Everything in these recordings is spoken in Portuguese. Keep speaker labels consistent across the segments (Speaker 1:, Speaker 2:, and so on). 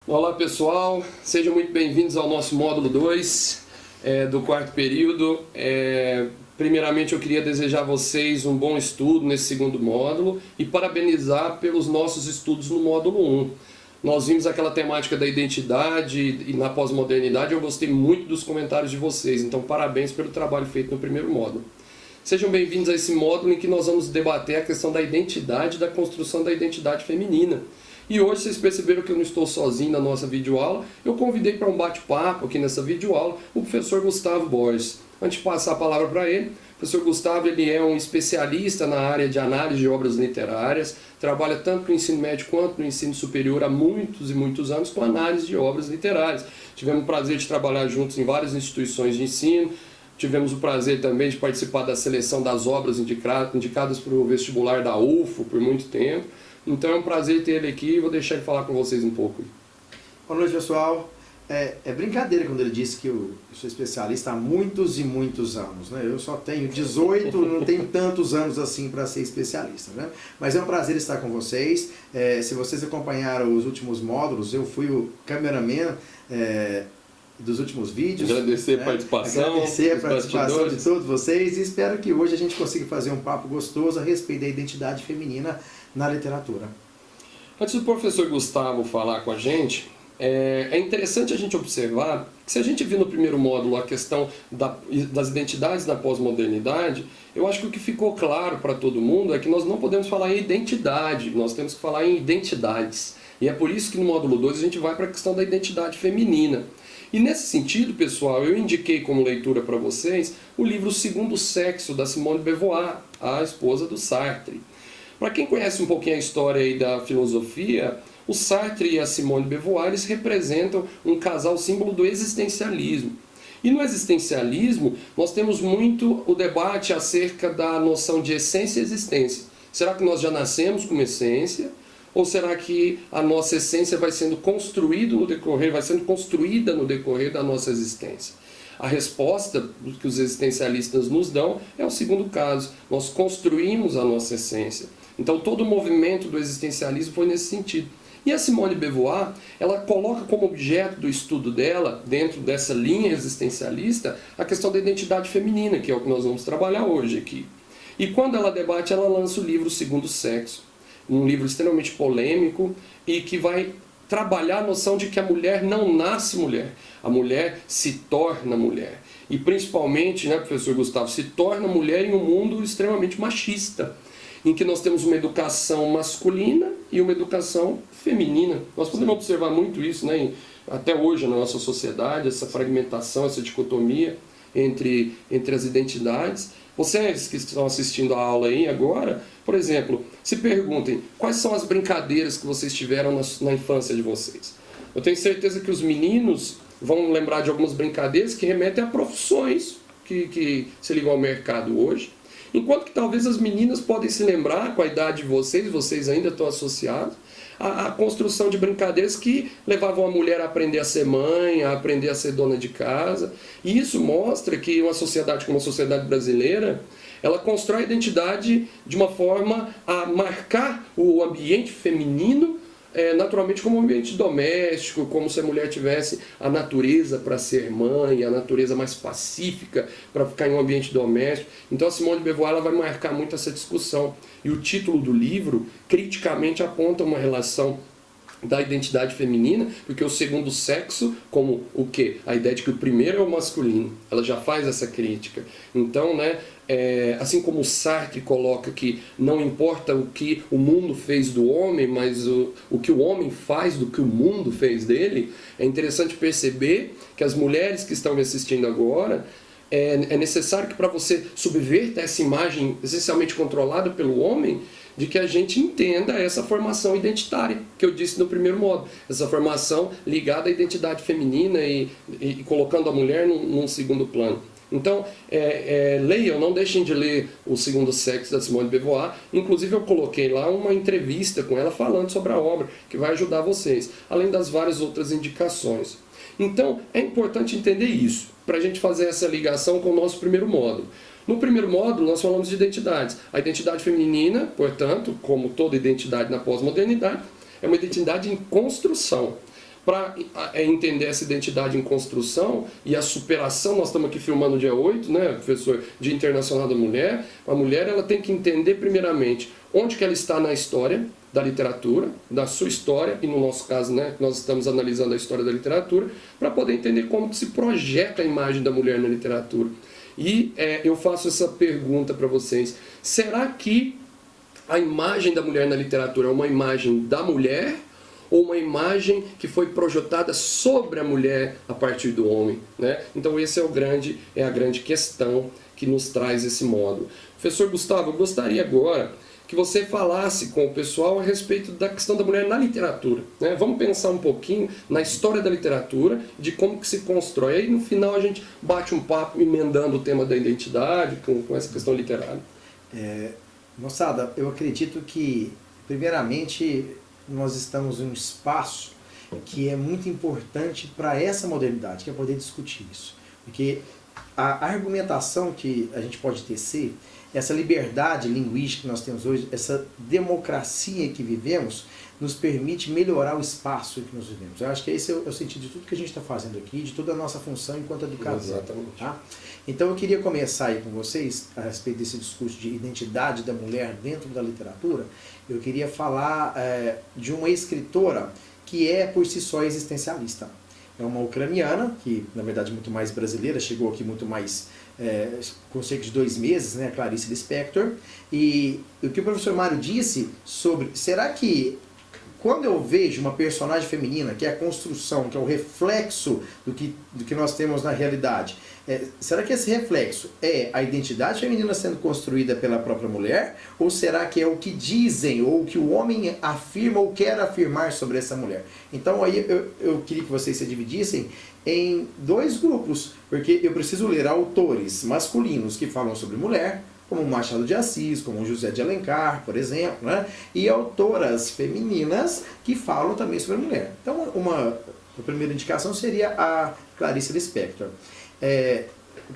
Speaker 1: Olá pessoal, sejam muito bem-vindos ao nosso módulo 2 do quarto período. Primeiramente eu queria desejar a vocês um bom estudo nesse segundo módulo e parabenizar pelos nossos estudos no módulo 1. Nós vimos aquela temática da identidade e na pós-modernidade, eu gostei muito dos comentários de vocês, então parabéns pelo trabalho feito no primeiro módulo. Sejam bem-vindos a esse módulo em que nós vamos debater a questão da identidade e da construção da identidade feminina. E hoje vocês perceberam que eu não estou sozinho na nossa videoaula, eu convidei para um bate-papo aqui nessa videoaula o professor Gustavo Borges. Antes de passar a palavra para ele, o professor Gustavo ele é um especialista na área de análise de obras literárias, trabalha tanto no ensino médio quanto no ensino superior há muitos e muitos anos com análise de obras literárias. Tivemos o prazer de trabalhar juntos em várias instituições de ensino, tivemos o prazer também de participar da seleção das obras indicadas para o vestibular da UFO por muito tempo. Então é um prazer ter ele aqui e vou deixar ele falar com vocês um pouco.
Speaker 2: Boa noite, pessoal. É brincadeira quando ele disse que eu sou especialista há muitos e muitos anos, né? Eu só tenho 18, não tenho tantos anos assim para ser especialista, né? Mas é um prazer estar com vocês. Se vocês acompanharam os últimos módulos, eu fui o cameraman dos últimos vídeos.
Speaker 1: Agradecer a participação,
Speaker 2: agradecer a participação de todos vocês e espero que hoje a gente consiga fazer um papo gostoso a respeito da identidade feminina na literatura.
Speaker 1: Antes do professor Gustavo falar com a gente, é interessante a gente observar que se a gente viu no primeiro módulo a questão das identidades na pós-modernidade, eu acho que o que ficou claro para todo mundo é que nós não podemos falar em identidade, nós temos que falar em identidades. E é por isso que no módulo 2 a gente vai para a questão da identidade feminina. E nesse sentido, pessoal, eu indiquei como leitura para vocês o livro O Segundo Sexo, da Simone de Beauvoir, a esposa do Sartre. Para quem conhece um pouquinho a história aí da filosofia, o Sartre e a Simone de Beauvoir eles representam um casal símbolo do existencialismo. E no existencialismo, nós temos muito o debate acerca da noção de essência e existência. Será que nós já nascemos com essência? Ou será que a nossa essência vai sendo construída no decorrer da nossa existência? A resposta que os existencialistas nos dão é o segundo caso. Nós construímos a nossa essência. Então todo o movimento do existencialismo foi nesse sentido. E a Simone de Beauvoir, ela coloca como objeto do estudo dela, dentro dessa linha existencialista, a questão da identidade feminina, que é o que nós vamos trabalhar hoje aqui. E quando ela debate, ela lança o livro O Segundo Sexo. Um livro extremamente polêmico e que vai trabalhar a noção de que a mulher não nasce mulher, a mulher se torna mulher. E principalmente, né, professor Gustavo, se torna mulher em um mundo extremamente machista, em que nós temos uma educação masculina e uma educação feminina. Nós podemos observar muito isso, né, até hoje na nossa sociedade, essa fragmentação, essa dicotomia entre as identidades. Vocês que estão assistindo a aula aí agora, por exemplo, se perguntem quais são as brincadeiras que vocês tiveram na infância de vocês. Eu tenho certeza que os meninos vão lembrar de algumas brincadeiras que remetem a profissões que se ligam ao mercado hoje. Enquanto que talvez as meninas podem se lembrar, com a idade de vocês ainda estão associados, a construção de brincadeiras que levavam a mulher a aprender a ser mãe, a aprender a ser dona de casa. E isso mostra que uma sociedade como a sociedade brasileira, ela constrói a identidade de uma forma a marcar o ambiente feminino naturalmente como um ambiente doméstico, como se a mulher tivesse a natureza para ser mãe, a natureza mais pacífica para ficar em um ambiente doméstico. Então a Simone de Beauvoir ela vai marcar muito essa discussão. E o título do livro, criticamente, aponta uma relação da identidade feminina, porque o segundo sexo, como o quê? A ideia de que o primeiro é o masculino. Ela já faz essa crítica. Então, né, assim como o Sartre coloca que não importa o que o mundo fez do homem, mas o que o homem faz do que o mundo fez dele, é interessante perceber que as mulheres que estão me assistindo agora, é necessário que para você subverter essa imagem essencialmente controlada pelo homem, de que a gente entenda essa formação identitária, que eu disse no primeiro módulo. Essa formação ligada à identidade feminina e colocando a mulher num segundo plano. Então, leiam, não deixem de ler O Segundo Sexo, da Simone de Beauvoir. Inclusive, eu coloquei lá uma entrevista com ela falando sobre a obra, que vai ajudar vocês, além das várias outras indicações. Então, é importante entender isso, para a gente fazer essa ligação com o nosso primeiro módulo. No primeiro módulo, nós falamos de identidades. A identidade feminina, portanto, como toda identidade na pós-modernidade, é uma identidade em construção. para entender essa identidade em construção e a superação. Nós estamos aqui filmando dia 8, né, professor, Dia Internacional da Mulher. A mulher, ela tem que entender primeiramente onde que ela está na história da literatura, da sua história, e no nosso caso, né, nós estamos analisando a história da literatura, para poder entender como que se projeta a imagem da mulher na literatura. E eu faço essa pergunta para vocês: será que a imagem da mulher na literatura é uma imagem da mulher ou uma imagem que foi projetada sobre a mulher a partir do homem, né? Então esse é a grande questão que nos traz esse módulo. Professor Gustavo, eu gostaria agora que você falasse com o pessoal a respeito da questão da mulher na literatura, né? Vamos pensar um pouquinho na história da literatura, de como que se constrói. Aí no final a gente bate um papo emendando o tema da identidade com essa questão literária.
Speaker 2: Moçada, eu acredito que, primeiramente, nós estamos em um espaço que é muito importante para essa modernidade, que é poder discutir isso. Porque a argumentação que a gente pode tecer, essa liberdade linguística que nós temos hoje, essa democracia que vivemos, nos permite melhorar o espaço que nós vivemos. Eu acho que esse é o sentido de tudo que a gente está fazendo aqui, de toda a nossa função enquanto educador.
Speaker 1: Exatamente.
Speaker 2: Tá? Então eu queria começar aí com vocês, a respeito desse discurso de identidade da mulher dentro da literatura. Eu queria falar de uma escritora que é por si só existencialista. É uma ucraniana, que na verdade é muito mais brasileira, chegou aqui muito mais com cerca de 2 meses, né, Clarice Lispector. E o que o professor Mário disse sobre, será que quando eu vejo uma personagem feminina, que é a construção, que é o reflexo do que nós temos na realidade, será que esse reflexo é a identidade feminina sendo construída pela própria mulher? Ou será que é o que dizem, ou o que o homem afirma ou quer afirmar sobre essa mulher? Então aí eu queria que vocês se dividissem em 2 grupos, porque eu preciso ler autores masculinos que falam sobre mulher, como Machado de Assis, como José de Alencar, por exemplo, né? E autoras femininas que falam também sobre a mulher. Então, a primeira indicação seria a Clarice Lispector.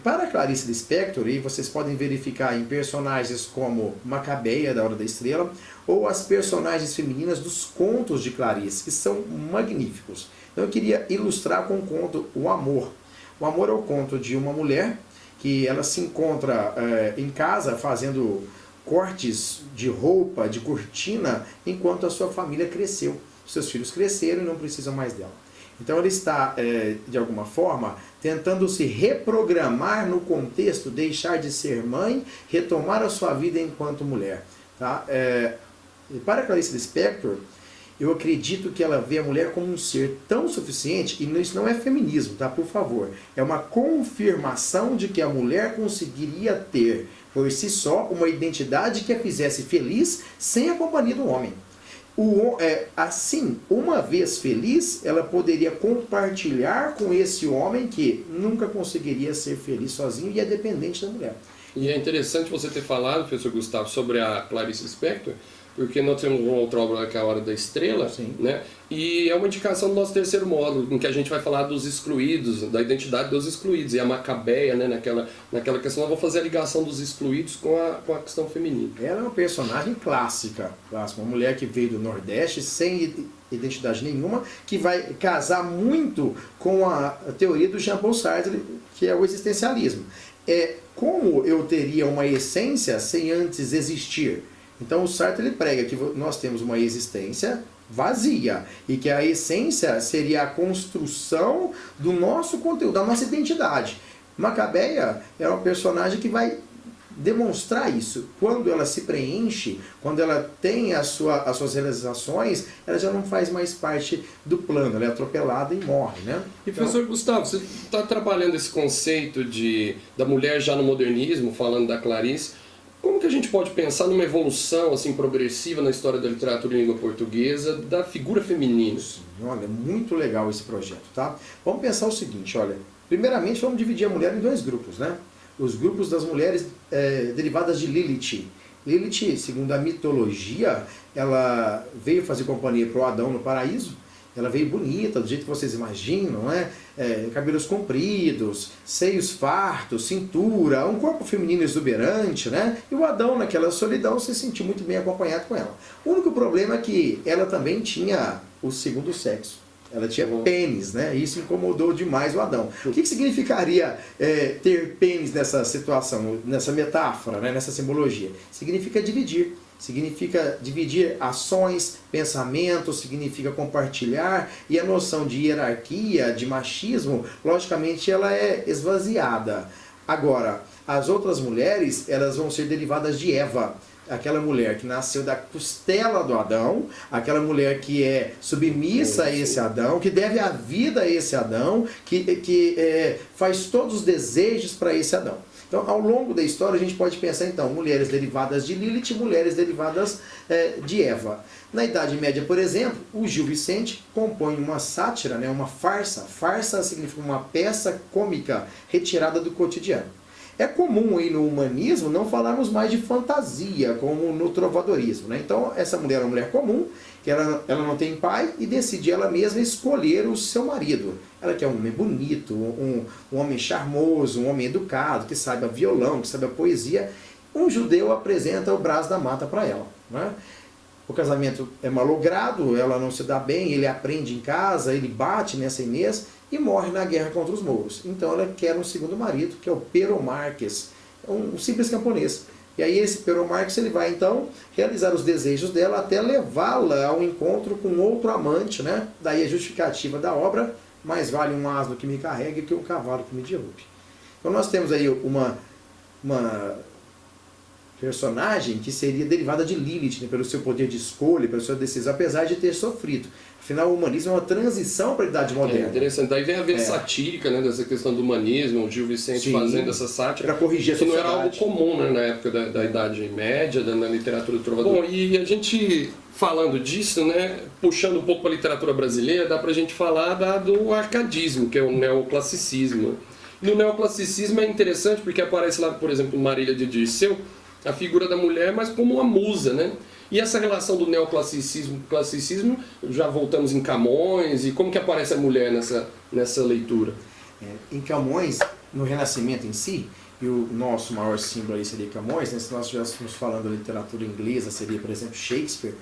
Speaker 2: Para a Clarice Lispector, e vocês podem verificar em personagens como Macabeia, da Hora da Estrela, ou as personagens femininas dos contos de Clarice, que são magníficos. Então, eu queria ilustrar com o conto O Amor. O Amor é o conto de uma mulher que ela se encontra em casa fazendo cortes de roupa, de cortina, enquanto a sua família cresceu. Seus filhos cresceram e não precisam mais dela. Então ela está, de alguma forma, tentando se reprogramar no contexto, deixar de ser mãe, retomar a sua vida enquanto mulher. Tá? Para Clarice Lispector, eu acredito que ela vê a mulher como um ser tão suficiente, e isso não é feminismo, tá? Por favor. É uma confirmação de que a mulher conseguiria ter, por si só, uma identidade que a fizesse feliz sem a companhia do homem. Assim, uma vez feliz, ela poderia compartilhar com esse homem que nunca conseguiria ser feliz sozinho e é dependente da mulher.
Speaker 1: E é interessante você ter falado, professor Gustavo, sobre a Clarice Lispector, porque nós temos uma outra obra que é a Hora da Estrela, né? E é uma indicação do nosso 3º módulo, em que a gente vai falar dos excluídos, da identidade dos excluídos, e a Macabeia, né? naquela questão, nós vamos fazer a ligação dos excluídos com a questão feminina.
Speaker 2: Ela é uma personagem clássica, uma mulher que veio do Nordeste sem identidade nenhuma, que vai casar muito com a teoria do Jean-Paul Sartre, que é o existencialismo. Como eu teria uma essência sem antes existir? Então o Sartre ele prega que nós temos uma existência vazia e que a essência seria a construção do nosso conteúdo, da nossa identidade. Macabeia é uma personagem que vai demonstrar isso. Quando ela se preenche, quando ela tem as suas realizações, ela já não faz mais parte do plano, ela é atropelada e morre, né?
Speaker 1: E professor Gustavo, você está trabalhando esse conceito da mulher já no modernismo, falando da Clarice. Como que a gente pode pensar numa evolução assim progressiva na história da literatura em língua portuguesa da figura feminina?
Speaker 2: Sim, olha, muito legal esse projeto, tá? Vamos pensar o seguinte, olha, primeiramente vamos dividir a mulher em 2 grupos, né? Os grupos das mulheres derivadas de Lilith. Lilith, segundo a mitologia, ela veio fazer companhia para o Adão no paraíso. Ela veio bonita, do jeito que vocês imaginam, né? Cabelos compridos, seios fartos, cintura, um corpo feminino exuberante, né? E o Adão, naquela solidão, se sentiu muito bem acompanhado com ela. O único problema é que ela também tinha o segundo sexo. ela tinha pênis, né? Isso incomodou demais o Adão. O que significaria ter pênis nessa situação, nessa metáfora, né? Nessa simbologia? Significa dividir. Significa dividir ações, pensamentos, significa compartilhar, e a noção de hierarquia, de machismo, logicamente ela é esvaziada. Agora, as outras mulheres, elas vão ser derivadas de Eva. Aquela mulher que nasceu da costela do Adão, aquela mulher que é submissa a esse Adão, que deve a vida a esse Adão, que faz todos os desejos para esse Adão. Então, ao longo da história, a gente pode pensar, então, mulheres derivadas de Lilith, mulheres derivadas de Eva. Na Idade Média, por exemplo, o Gil Vicente compõe uma sátira, né, uma farsa. Farsa significa uma peça cômica retirada do cotidiano. É comum aí no humanismo não falarmos mais de fantasia, como no trovadorismo, né? Então, essa mulher é uma mulher comum, que ela não tem pai e decide ela mesma escolher o seu marido. Ela quer um homem bonito, um homem charmoso, um homem educado, que saiba violão, que saiba poesia. Um judeu apresenta o Brás da Mata para ela, né? O casamento é malogrado, ela não se dá bem, ele aprende em casa, ele bate nessa Inês e morre na guerra contra os mouros. Então ela quer um segundo marido, que é o Pero Marques, um simples camponês. E aí esse Pero Marques ele vai então realizar os desejos dela até levá-la ao encontro com outro amante, né? Daí a justificativa da obra: mais vale um asno que me carregue que um cavalo que me derrube. Então nós temos aí uma personagem que seria derivada de Lilith, né, pelo seu poder de escolha, pela sua decisão, apesar de ter sofrido. Afinal, o humanismo é uma transição para a idade moderna.
Speaker 1: É interessante. Daí vem a ver satírica, né, dessa questão do humanismo, o Gil Vicente fazendo essa sátira.
Speaker 2: Para corrigir a
Speaker 1: que
Speaker 2: sociedade.
Speaker 1: não era algo comum, né, na época da Idade Média, na literatura do trovador. Bom, e a gente falando disso, né, puxando um pouco para a literatura brasileira, dá para a gente falar do arcadismo, que é o neoclassicismo. No neoclassicismo é interessante porque aparece lá, por exemplo, Marília de Dirceu, a figura da mulher, mas como uma musa, né? E essa relação do neoclassicismo, classicismo, já voltamos em Camões, e como que aparece a mulher nessa leitura?
Speaker 2: Em Camões, no Renascimento em si, e o nosso maior símbolo aí seria Camões, né? Se nós estivéssemos falando da literatura inglesa, seria, por exemplo, Shakespeare,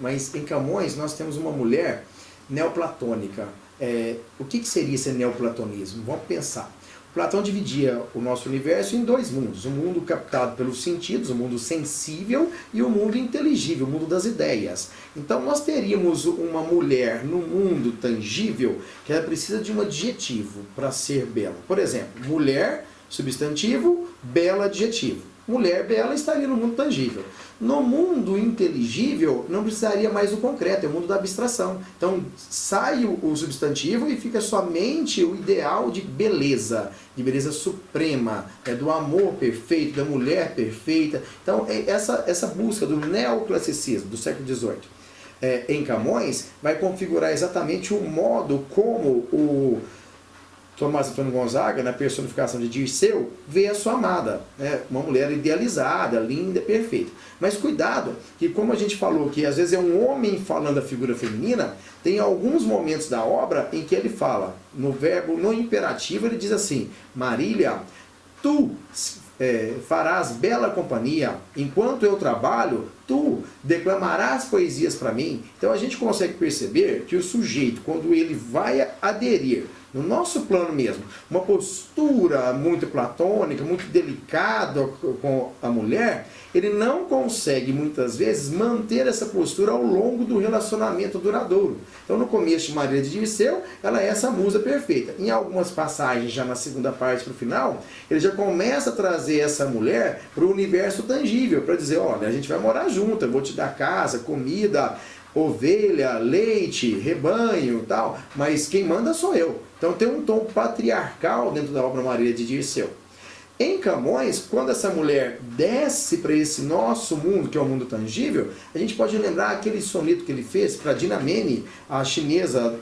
Speaker 2: mas em Camões nós temos uma mulher neoplatônica. O que seria esse neoplatonismo? Vamos pensar. Platão dividia o nosso universo em dois mundos: o mundo captado pelos sentidos, o mundo sensível, e o mundo inteligível, o mundo das ideias. Então nós teríamos uma mulher no mundo tangível que ela precisa de um adjetivo para ser bela. Por exemplo, mulher, substantivo, bela, adjetivo. Mulher bela estaria no mundo tangível. No mundo inteligível, não precisaria mais do concreto, é o mundo da abstração. Então, sai o substantivo e fica somente o ideal de beleza suprema, do amor perfeito, da mulher perfeita. Então, essa busca do neoclassicismo do século XVIII em Camões vai configurar exatamente o modo como o Tomás Antônio Gonzaga, na personificação de Dirceu, vê a sua amada, né? Uma mulher idealizada, linda, perfeita. Mas cuidado, que como a gente falou, que às vezes é um homem falando a figura feminina, tem alguns momentos da obra em que ele fala, no verbo, no imperativo, ele diz assim: Marília, tu farás bela companhia, enquanto eu trabalho, tu declamarás poesias para mim. Então a gente consegue perceber que o sujeito, quando ele vai aderir no nosso plano mesmo, uma postura muito platônica, muito delicada com a mulher, ele não consegue muitas vezes manter essa postura ao longo do relacionamento duradouro. Então no começo de Marília de Dirceu, ela é essa musa perfeita. Em algumas passagens, já na segunda parte para o final, ele já começa a trazer essa mulher para o universo tangível, para dizer: olha, a gente vai morar junto, eu vou te dar casa, comida, ovelha, leite, rebanho e tal, mas quem manda sou eu. Então tem um tom patriarcal dentro da obra Marília de Dirceu. Em Camões, quando essa mulher desce para esse nosso mundo, que é o mundo tangível, a gente pode lembrar aquele soneto que ele fez para Dinamene, a chinesa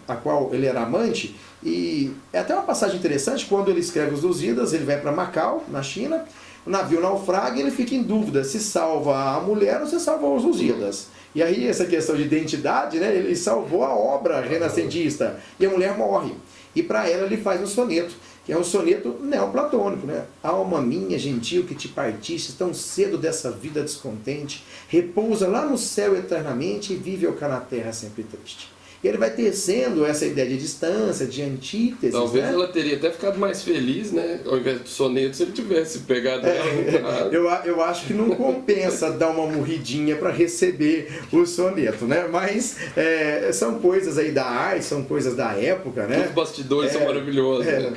Speaker 2: a qual ele era amante, e é até uma passagem interessante. Quando ele escreve os Lusíadas, ele vai para Macau, na China, o navio naufraga e ele fica em dúvida se salva a mulher ou se salva os Lusíadas. E aí essa questão de identidade, né, ele salvou a obra renascentista, e a mulher morre. E para ela ele faz um soneto. que é um soneto neoplatônico, né? Alma minha gentil que te partiste tão cedo dessa vida descontente, repousa lá no céu eternamente e vive ao cá na terra sempre triste. E ele vai tecendo essa ideia de distância, de antítese.
Speaker 1: Talvez
Speaker 2: né?
Speaker 1: ela teria até ficado mais feliz, né? Ao invés do soneto, se ele tivesse pegado ela.
Speaker 2: Eu acho que não compensa dar uma morridinha para receber o soneto, né? Mas são coisas aí da arte, são coisas da época, né?
Speaker 1: Os bastidores são maravilhosos. Né?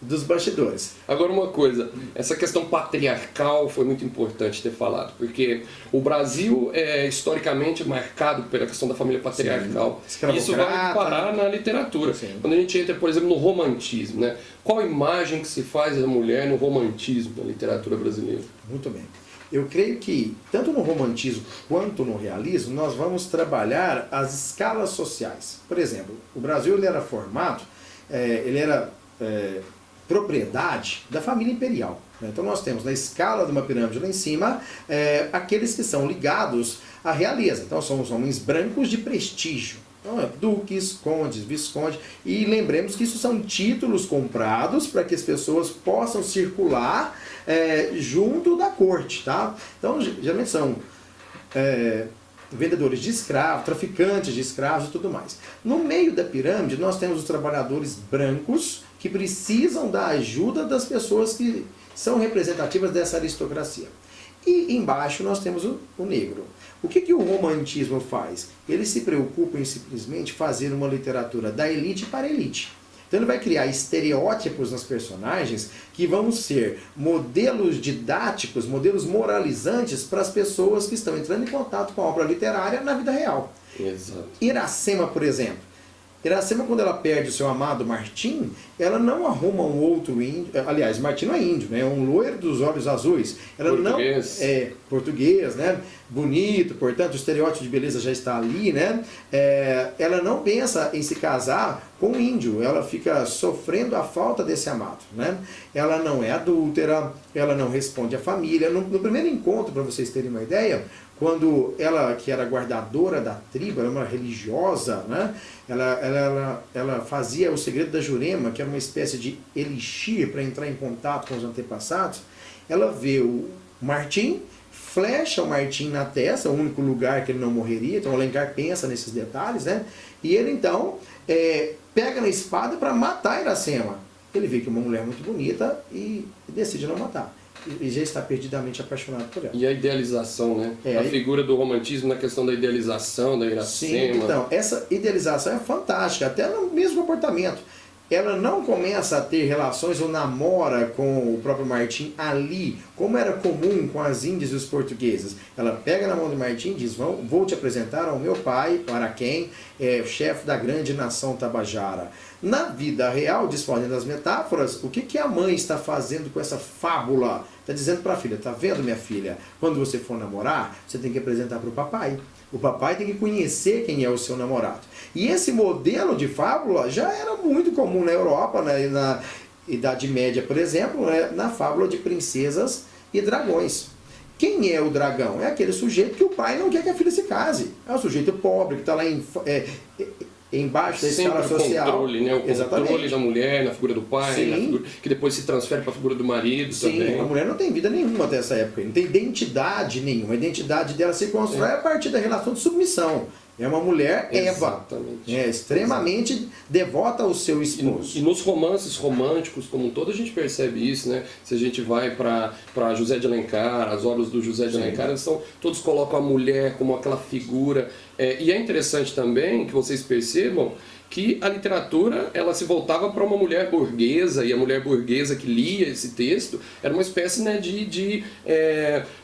Speaker 2: Dos bastidores.
Speaker 1: Agora uma coisa, essa questão patriarcal foi muito importante ter falado, porque o Brasil é historicamente marcado pela questão da família patriarcal. E isso vai parar na literatura.
Speaker 2: Sim.
Speaker 1: Quando a gente entra, por exemplo, no romantismo, né? Qual a imagem que se faz da mulher no romantismo da literatura brasileira?
Speaker 2: Muito bem. Eu creio que, tanto no romantismo quanto no realismo, nós vamos trabalhar as escalas sociais. Por exemplo, o Brasil ele era formado, ele era propriedade da família imperial. Então nós temos na escala de uma pirâmide lá em cima, aqueles que são ligados à realeza. Então são os homens brancos de prestígio. Então, duques, condes, viscondes, e lembremos que isso são títulos comprados para que as pessoas possam circular junto da corte. Tá? Então geralmente são vendedores de escravos, traficantes de escravos e tudo mais. No meio da pirâmide nós temos os trabalhadores brancos que precisam da ajuda das pessoas que são representativas dessa aristocracia. E embaixo nós temos o negro. O que o romantismo faz? Ele se preocupa em simplesmente fazer uma literatura da elite para a elite. Então ele vai criar estereótipos nas personagens que vão ser modelos didáticos, modelos moralizantes para as pessoas que estão entrando em contato com a obra literária na vida real.
Speaker 1: Exato.
Speaker 2: Iracema, por exemplo. Iracema, quando ela perde o seu amado Martim, ela não arruma um outro índio. Aliás, Martim não é índio, né? É um loiro dos olhos azuis. Ela
Speaker 1: português.
Speaker 2: Não é português, né? Bonito, portanto, o estereótipo de beleza já está ali, né? Ela não pensa em se casar com um índio. Ela fica sofrendo a falta desse amado, né? Ela não é adúltera, ela não responde à família. No primeiro encontro, para vocês terem uma ideia, quando ela, que era guardadora da tribo, era uma religiosa, né? Ela fazia o segredo da Jurema, que era uma espécie de elixir para entrar em contato com os antepassados. Ela vê o Martim, flecha o Martim na testa, o único lugar que ele não morreria. Então o Alencar pensa nesses detalhes, né? E ele então pega na espada para matar Iracema. Ele vê que é uma mulher muito bonita e decide não matar. E já está perdidamente apaixonado por ela.
Speaker 1: E a idealização, né? A figura do romantismo na questão da idealização, da Iracema.
Speaker 2: Sim, então, essa idealização é fantástica, até no mesmo comportamento. Ela não começa a ter relações ou namora com o próprio Martim ali, como era comum com as índias e os portugueses. Ela pega na mão do Martim e diz, vou te apresentar ao meu pai, para quem é chefe da grande nação Tabajara. Na vida real, respondendo as metáforas, o que a mãe está fazendo com essa fábula? Está dizendo para a filha, tá vendo, minha filha? Quando você for namorar, você tem que apresentar para o papai. O papai tem que conhecer quem é o seu namorado. E esse modelo de fábula já era muito comum na Europa, né? Na Idade Média, por exemplo, né? Na fábula de princesas e dragões. Quem é o dragão? É aquele sujeito que o pai não quer que a filha se case. É o sujeito pobre que está lá embaixo da escala social.
Speaker 1: Controle, né? O controle da mulher na figura do pai, figura, que depois se transfere para a figura do marido.
Speaker 2: Sim,
Speaker 1: também.
Speaker 2: A mulher não tem vida nenhuma até essa época, não tem identidade nenhuma. A identidade dela se constrói a partir da relação de submissão. É uma mulher Eva, extremamente devota ao seu esposo.
Speaker 1: E nos romances românticos, como um todo, a gente percebe isso, né? Se a gente vai para José de Alencar, as obras do José de Alencar, todos colocam a mulher como aquela figura. E é interessante também que vocês percebam que a literatura ela se voltava para uma mulher burguesa, e a mulher burguesa que lia esse texto era uma espécie, né, de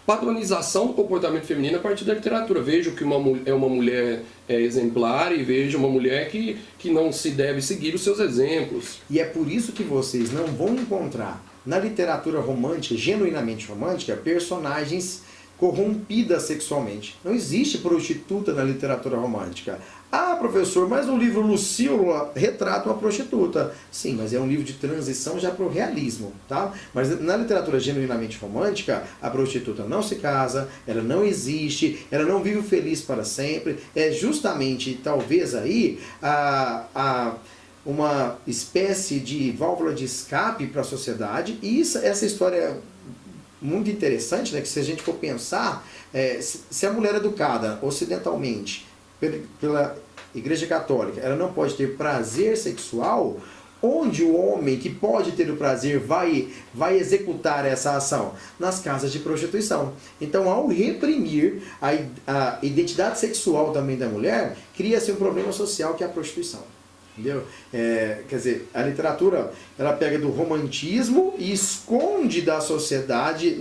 Speaker 1: padronização do comportamento feminino a partir da literatura. Vejo que é uma mulher exemplar e vejo uma mulher que não se deve seguir os seus exemplos.
Speaker 2: E é por isso que vocês não vão encontrar na literatura romântica, genuinamente romântica, personagens corrompidas sexualmente. Não existe prostituta na literatura romântica. Ah, professor, mas o livro Lucília retrata uma prostituta. Sim, mas é um livro de transição já para o realismo, tá? Mas na literatura genuinamente romântica, a prostituta não se casa, ela não existe, ela não vive feliz para sempre. É justamente, talvez aí, uma espécie de válvula de escape para a sociedade. E essa história é muito interessante, né? Que se a gente for pensar, se a mulher educada ocidentalmente pela Igreja Católica, ela não pode ter prazer sexual, onde o homem que pode ter o prazer vai executar essa ação? Nas casas de prostituição. Então, ao reprimir a identidade sexual também da mulher, cria-se um problema social que é a prostituição. Entendeu? Quer dizer, a literatura ela pega do romantismo e esconde da sociedade,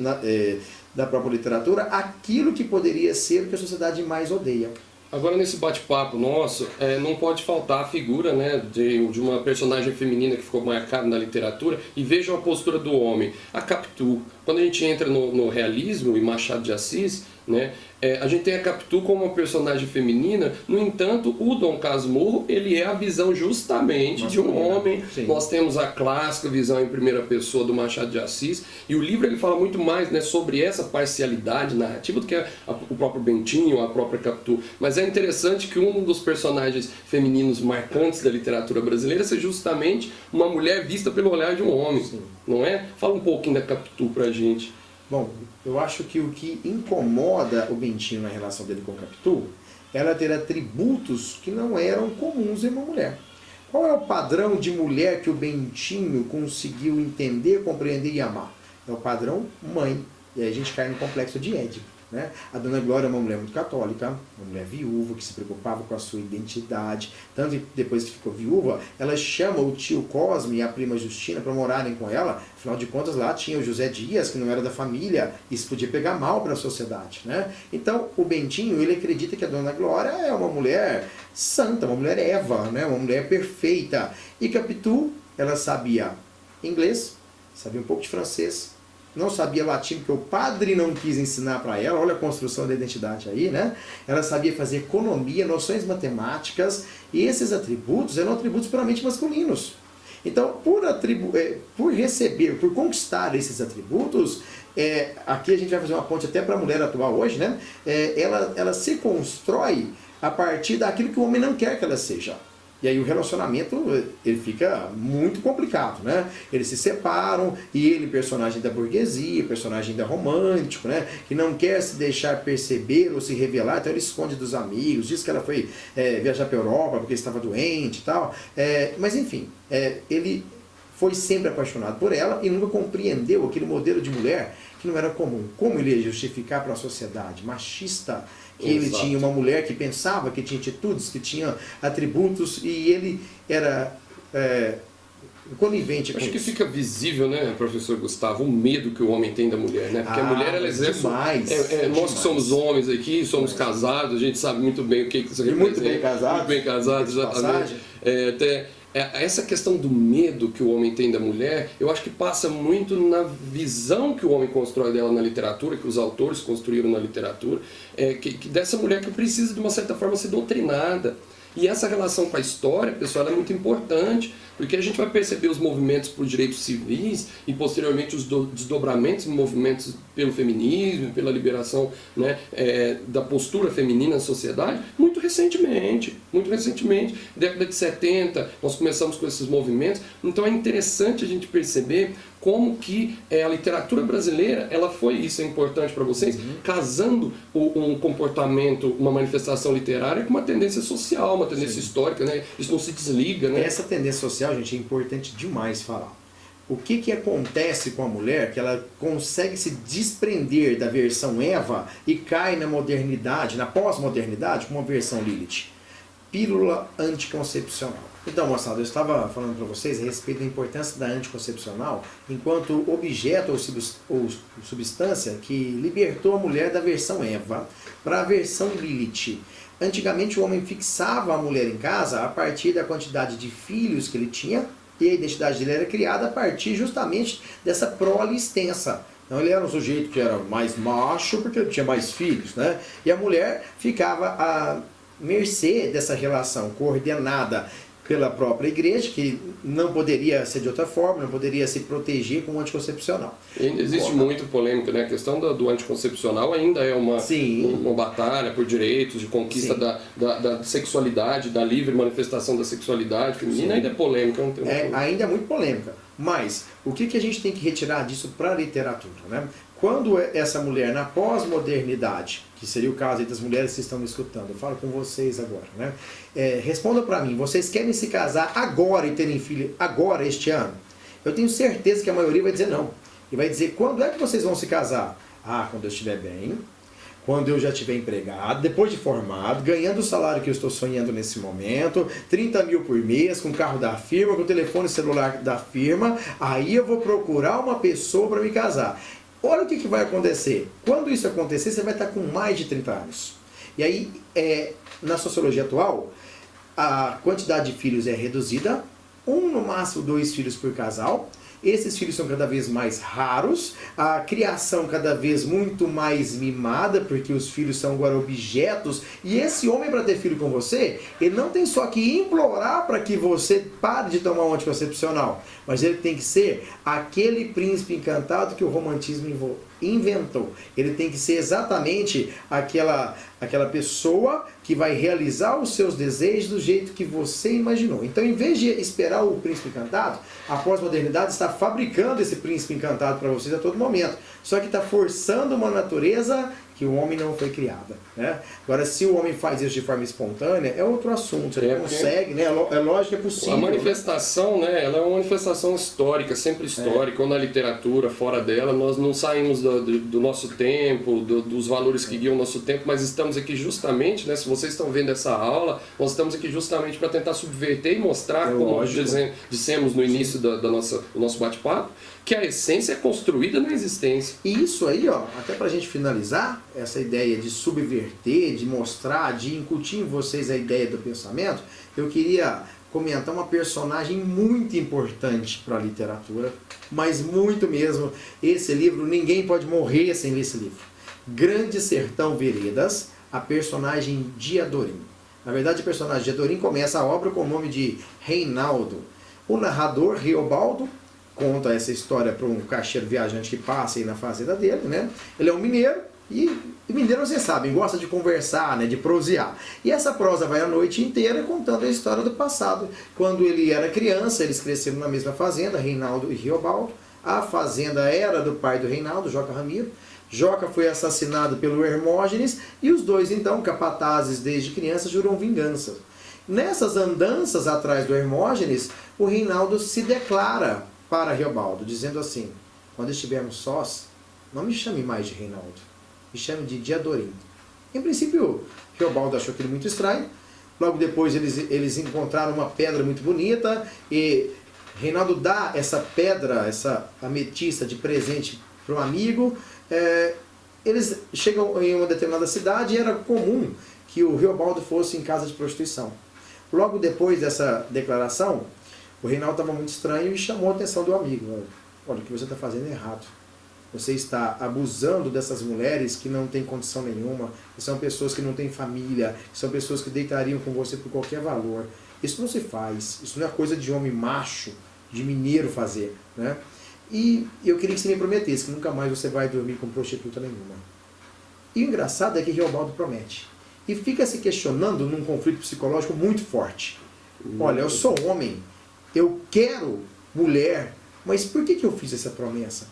Speaker 2: da própria literatura, aquilo que poderia ser o que a sociedade mais odeia.
Speaker 1: Agora, nesse bate-papo nosso, não pode faltar a figura, né, de uma personagem feminina que ficou marcada na literatura, e vejam a postura do homem, a Capitu. Quando a gente entra no realismo e Machado de Assis, né, a gente tem a Capitu como uma personagem feminina. No entanto, o Dom Casmurro, ele é a visão justamente de um homem. Sim. Nós temos a clássica visão em primeira pessoa do Machado de Assis, e o livro ele fala muito mais, né, sobre essa parcialidade narrativa do que o próprio Bentinho, a própria Capitu. Mas é interessante que um dos personagens femininos marcantes da literatura brasileira seja justamente uma mulher vista pelo olhar de um homem. Sim. Não é? Fala um pouquinho da Capitu pra gente.
Speaker 2: Bom, eu acho que o que incomoda o Bentinho na relação dele com a Capitu é ela ter atributos que não eram comuns em uma mulher. Qual é o padrão de mulher que o Bentinho conseguiu entender, compreender e amar? É o padrão mãe. E aí a gente cai no complexo de Édipo. Né? A Dona Glória é uma mulher muito católica, uma mulher viúva, que se preocupava com a sua identidade. Tanto que depois que ficou viúva, ela chama o tio Cosme e a prima Justina para morarem com ela. Afinal de contas, lá tinha o José Dias, que não era da família. Isso podia pegar mal para a sociedade. Né? Então, o Bentinho, ele acredita que a Dona Glória é uma mulher santa, uma mulher Eva, né? Uma mulher perfeita. E Capitu, ela sabia inglês, sabia um pouco de francês, não sabia latim, porque o padre não quis ensinar para ela. Olha a construção da identidade aí, né? Ela sabia fazer economia, noções matemáticas, e esses atributos eram atributos puramente masculinos. Então, por receber, por conquistar esses atributos, aqui a gente vai fazer uma ponte até para a mulher atual hoje, né? Ela se constrói a partir daquilo que o homem não quer que ela seja. E aí o relacionamento ele fica muito complicado, né? Eles se separam e ele, personagem da burguesia, personagem da romântico, né? Que não quer se deixar perceber ou se revelar, então ele esconde dos amigos, diz que ela foi viajar para a Europa porque estava doente e tal. Mas enfim, ele foi sempre apaixonado por ela e nunca compreendeu aquele modelo de mulher que não era comum. Como ele ia justificar para a sociedade machista que ele tinha uma mulher que pensava, que tinha atitudes, que tinha atributos, e ele era conivente com isso.
Speaker 1: Acho que fica visível, né, professor Gustavo, o medo que o homem tem da mulher, né? Porque a mulher, ela exerce...
Speaker 2: Demais,
Speaker 1: nós que somos homens aqui, somos casados, a gente sabe muito bem o que isso representa.
Speaker 2: Muito bem casados.
Speaker 1: Muito bem casados, exatamente. Essa questão do medo que o homem tem da mulher, eu acho que passa muito na visão que o homem constrói dela na literatura, que os autores construíram na literatura, que dessa mulher que precisa, de uma certa forma, ser doutrinada. E essa relação com a história, pessoal, ela é muito importante, porque a gente vai perceber os movimentos por direitos civis e, posteriormente, os desdobramentos em movimentos pelo feminismo, pela liberação, né, da postura feminina na sociedade, muito recentemente. Década de 70, nós começamos com esses movimentos. Então é interessante a gente perceber como que a literatura brasileira, ela foi, isso é importante para vocês, casando um comportamento, uma manifestação literária com uma tendência social, uma tendência histórica, né? Isso não se desliga, né?
Speaker 2: Essa tendência social, gente, é importante demais falar. O que acontece com a mulher que ela consegue se desprender da versão Eva e cai na modernidade, na pós-modernidade, com uma versão Lilith? Pílula anticoncepcional. Então, moçada, eu estava falando para vocês a respeito da importância da anticoncepcional enquanto objeto ou substância que libertou a mulher da versão Eva para a versão Lilith. Antigamente o homem fixava a mulher em casa a partir da quantidade de filhos que ele tinha, e a identidade dele era criada a partir justamente dessa prole extensa. Então ele era um sujeito que era mais macho porque ele tinha mais filhos, né? E a mulher ficava à mercê dessa relação coordenada pela própria igreja, que não poderia ser de outra forma, não poderia se proteger com o anticoncepcional.
Speaker 1: E ainda existe muita polêmica, né? A questão do anticoncepcional ainda é uma batalha por direitos, de conquista da sexualidade, da livre manifestação da sexualidade feminina, ainda é polêmica. Não tem
Speaker 2: ainda é muito polêmica. Mas o que a gente tem que retirar disso para a literatura, né? Quando essa mulher, na pós-modernidade, que seria o caso das mulheres que estão me escutando, eu falo com vocês agora, né? Responda para mim, vocês querem se casar agora e terem filho agora, este ano? Eu tenho certeza que a maioria vai dizer não. E vai dizer, quando é que vocês vão se casar? Ah, quando eu estiver bem, quando eu já estiver empregado, depois de formado, ganhando o salário que eu estou sonhando nesse momento, 30 mil por mês, com o carro da firma, com o telefone celular da firma, aí eu vou procurar uma pessoa para me casar. Olha o que vai acontecer. Quando isso acontecer, você vai estar com mais de 30 anos. E aí, na sociologia atual, a quantidade de filhos é reduzida, no máximo 2 filhos por casal. Esses filhos são cada vez mais raros, a criação cada vez muito mais mimada, porque os filhos são agora objetos, e esse homem, para ter filho com você, ele não tem só que implorar para que você pare de tomar um anticoncepcional, mas ele tem que ser aquele príncipe encantado que o romantismo inventou. Ele tem que ser exatamente aquela pessoa que vai realizar os seus desejos do jeito que você imaginou. Então, em vez de esperar o príncipe encantado, a pós-modernidade está fabricando esse príncipe encantado para vocês a todo momento. Só que está forçando uma natureza que o homem não foi criada, né? Agora, se o homem faz isso de forma espontânea, é outro assunto. Ele consegue, né? É lógico que é possível.
Speaker 1: A manifestação, né? Ela é uma manifestação histórica, sempre histórica, ou na literatura, fora dela. Nós não saímos do nosso tempo, dos valores que guiam o nosso tempo, mas estamos aqui justamente, né? Se vocês estão vendo essa aula, nós estamos aqui justamente para tentar subverter e mostrar, como dissemos no início do nosso bate-papo, que a essência é construída na existência.
Speaker 2: E isso aí, ó, até pra gente finalizar, essa ideia de subverter, de mostrar, de incutir em vocês a ideia do pensamento, eu queria comentar uma personagem muito importante para a literatura, mas muito mesmo. Esse livro, ninguém pode morrer sem ler esse livro. Grande Sertão Veredas, a personagem Diadorim. Na verdade, a personagem Diadorim começa a obra com o nome de Reinaldo. O narrador, Riobaldo, conta essa história para um caixeiro viajante que passa aí na fazenda dele, né? Ele é um mineiro, e mineiro, vocês sabem, gosta de conversar, né? De prosear. E essa prosa vai a noite inteira contando a história do passado. Quando ele era criança, eles cresceram na mesma fazenda, Reinaldo e Riobaldo. A fazenda era do pai do Reinaldo, Joca Ramiro. Joca foi assassinado pelo Hermógenes, e os dois, então, capatazes desde criança, juram vingança. Nessas andanças atrás do Hermógenes, o Reinaldo se declara para Riobaldo, dizendo assim: quando estivermos sós, não me chame mais de Reinaldo, me chame de Diadorim. Em princípio, Riobaldo achou aquilo muito estranho. Logo depois eles encontraram uma pedra muito bonita, e Reinaldo dá essa pedra, essa ametista de presente para um amigo. Eles chegam em uma determinada cidade e era comum que o Riobaldo fosse em casa de prostituição. Logo depois dessa declaração, o Reinaldo estava muito estranho e chamou a atenção do amigo. Olha, o que você está fazendo é errado. Você está abusando dessas mulheres que não têm condição nenhuma, que são pessoas que não têm família, que são pessoas que deitariam com você por qualquer valor. Isso não se faz, isso não é coisa de homem macho, de mineiro fazer, né? E eu queria que você me prometesse que nunca mais você vai dormir com prostituta nenhuma. E o engraçado é que Riobaldo promete. E fica se questionando num conflito psicológico muito forte. Olha, eu sou homem, eu quero mulher, mas por que eu fiz essa promessa?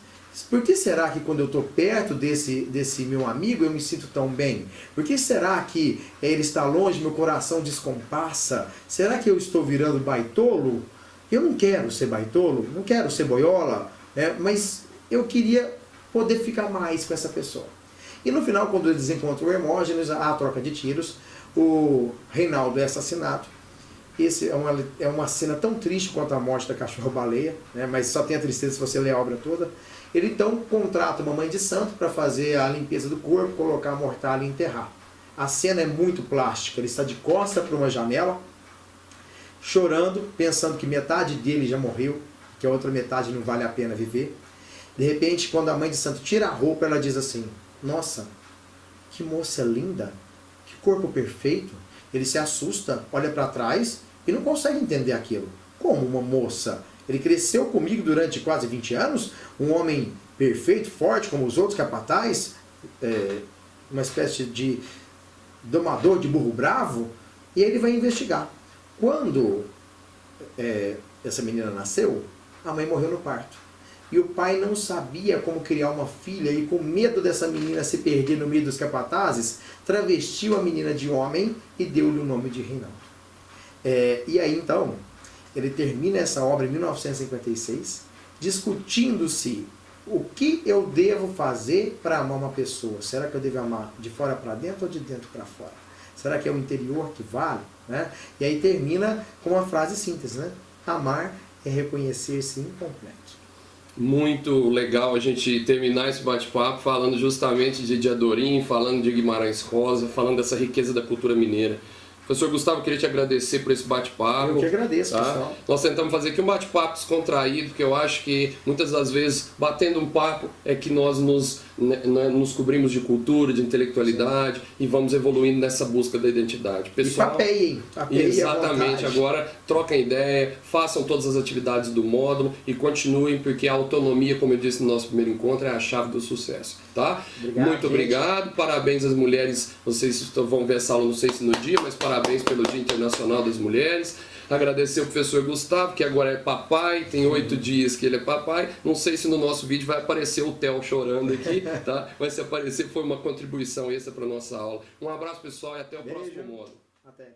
Speaker 2: Por que será que quando eu estou perto desse meu amigo eu me sinto tão bem? Por que será que ele está longe, meu coração descompassa? Será que eu estou virando baitolo? Eu não quero ser baitolo, não quero ser boiola, né? Mas eu queria poder ficar mais com essa pessoa. E no final, quando eles encontram o Hermógenes, há a troca de tiros, o Reinaldo é assassinado. Esse é uma cena tão triste quanto a morte da cachorro-baleia, né? Mas só tem a tristeza se você ler a obra toda. Ele então contrata uma mãe de santo para fazer a limpeza do corpo, colocar a mortalha e enterrar. A cena é muito plástica, ele está de costas para uma janela, chorando, pensando que metade dele já morreu, que a outra metade não vale a pena viver. De repente, quando a mãe de santo tira a roupa, ela diz assim: nossa, que moça linda, que corpo perfeito. Ele se assusta, olha para trás, e não consegue entender aquilo. Como uma moça? Ele cresceu comigo durante quase 20 anos, um homem perfeito, forte, como os outros capatazes, uma espécie de domador de burro bravo, e ele vai investigar. Quando essa menina nasceu, a mãe morreu no parto. E o pai não sabia como criar uma filha e, com medo dessa menina se perder no meio dos capatazes, travestiu a menina de homem e deu-lhe o nome de Reinaldo. E aí então, ele termina essa obra em 1956, discutindo-se o que eu devo fazer para amar uma pessoa. Será que eu devo amar de fora para dentro ou de dentro para fora? Será que é o interior que vale? Né? E aí termina com uma frase síntese, né? Amar é reconhecer-se incompleto.
Speaker 1: Muito legal a gente terminar esse bate-papo falando justamente de Diadorim, falando de Guimarães Rosa, falando dessa riqueza da cultura mineira. Professor Gustavo, queria te agradecer por esse bate-papo.
Speaker 2: Eu que agradeço,
Speaker 1: tá?
Speaker 2: pessoal.
Speaker 1: Nós tentamos fazer aqui um bate-papo descontraído, porque eu acho que muitas das vezes, batendo um papo, é que nós nos cobrimos de cultura, de intelectualidade. Sim. E vamos evoluindo nessa busca da identidade. Pessoal,
Speaker 2: e papeiem.
Speaker 1: Exatamente. Agora, troquem ideia, façam todas as atividades do módulo e continuem, porque a autonomia, como eu disse no nosso primeiro encontro, é a chave do sucesso. Tá? Muito obrigado. Parabéns às mulheres. Vocês vão ver essa aula, não sei se no dia, mas parabéns pelo Dia Internacional das Mulheres. Agradecer ao professor Gustavo, que agora é papai, tem 8 dias que ele é papai. Não sei se no nosso vídeo vai aparecer o Theo chorando aqui, tá? Mas se aparecer, foi uma contribuição extra para nossa aula. Um abraço, pessoal, e até o próximo módulo.
Speaker 2: Até.